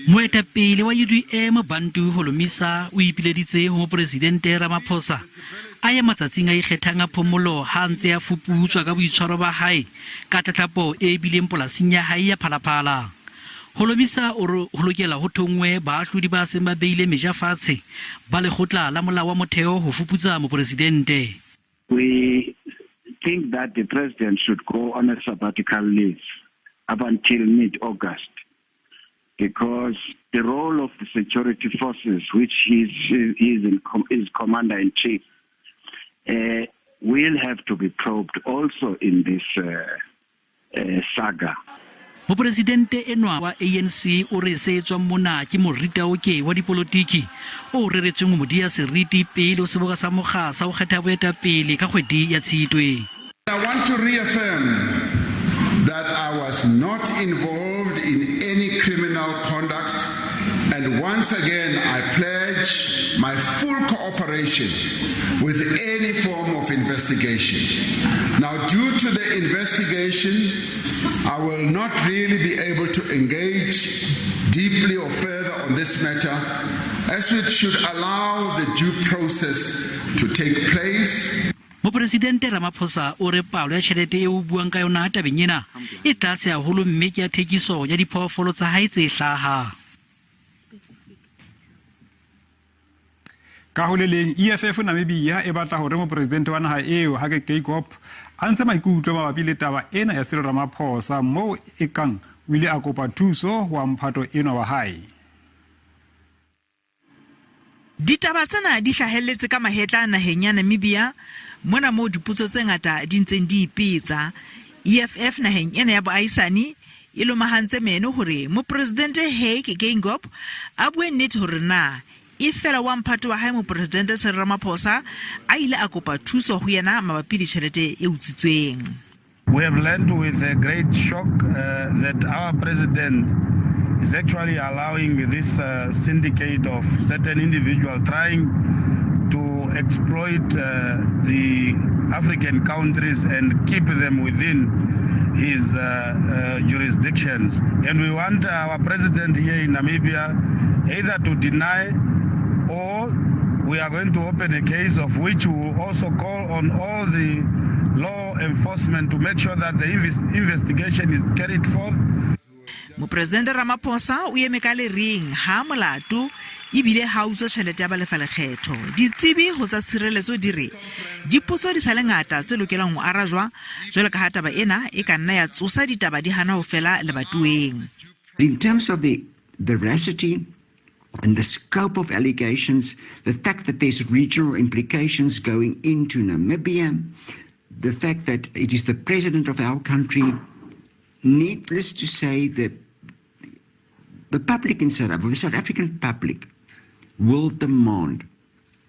Moetapele wa Bantu Holomisa o ipileditse ho Mopresidente Ramaphosa a ya matsatsing a ikgethang a phomolo ha ntse a fuputswa ka boitshwaro ba hae ka tlatlapo e bileng polasing ya hae ya Phala Phala. Holomisa o re ho lokela ho thongwe baahlodi ba seng ba beile meja fatshe ba lekgotla la molao wa motheo ho fuputsa Mopresidente. We think that the president should go on a sabbatical leave up until mid-August, because the role of the security forces, which he is commander-in-chief, will have to be probed also in this saga. Mopresidente enwa wa ANC o re se tswa mona ke morita oke wa dipolotiki o reretseng mo dia seriti pele o seboka sa mogasa sa o kgetha boetapele ka kgwedi ya Tshitwe. I want to reaffirm that I was not involved in any criminal conduct, and once again I pledge my full cooperation with any form of investigation. Now, due to the investigation, I will not really be able to engage deeply or further on this matter, as it should allow the due process to take place. Mopresidente Ramaphosa o re palo ya tjhelete e o buang ka yona tabeng ena e tlase haholo mme ke ya thekiso ya diphoofolo tsa hae tse hlaha. Ka holeleng EFF Namibia e batla hore Mopresidente wa naha eo ikgethang a ntse maikutlo mabapi le taba ena ya Cyril Ramaphosa mo e kang o ile a kopa thuso wa mphato ena wa hae. Ditaba tsena di hlahelletse ka mahetla naheng ya Namibia mona mo diputso tse ngata di ntseng di ipetsa. EFF naheng ena ya boahisani e lomahantse meno hore Mopresidente ikgethang a bue nnete hore na e fela wa mphato wa hae Mopresidente Cyril Ramaphosa a ile a kopa thuso ho yena mabapi le tjhelete e utsuweng. We have learned with a great shock that our president is actually allowing this syndicate of certain individuals trying to exploit the African countries and keep them within his jurisdictions. And we want our president here in Namibia either to deny, or we are going to open a case of which we will also call on all the law enforcement to make sure that the investigation is carried forth. Mopresidente Ramaphosa o eme ka le ring ha molato ibile ha utswa tjhelete ya ba lefa lekgetho. Ditsebi ho tsa tshireletso dire dipotso di sale ngata tse lokelang ho arajwa jwale ka ha taba ena e ka nna ya tsosa ditaba di hana ho fela lebatuweng. In terms of the veracity and the scope of allegations, the fact that there's regional implications going into Namibia, the fact that it is the president of our country, needless to say that the public in South Africa, the South African public, will demand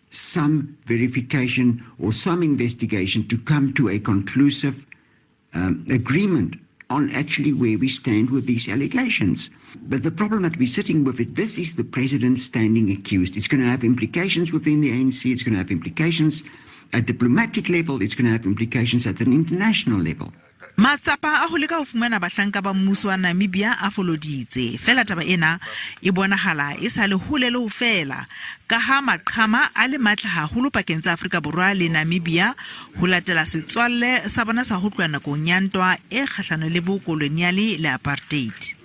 some verification or some investigation to come to a conclusive agreement on actually where we stand with these allegations. But the problem that we're sitting with it, this is the president standing accused. It's going to have implications within the ANC, it's going to have implications at diplomatic level, it's going to have implications at an international level. Matsapa a ho leka ho fumana bahlanka ba mmuso wa Namibia a foloditse fela taba ena e bonahala e sa le hole le ho fela ka ha maqhama a le matla haholo pakeng tsa Afrika Borwa le Namibia ho latela setswalle sa bona sa ho tloha nakong ya ntwa e kgahlano le bokoloniale le apartheid.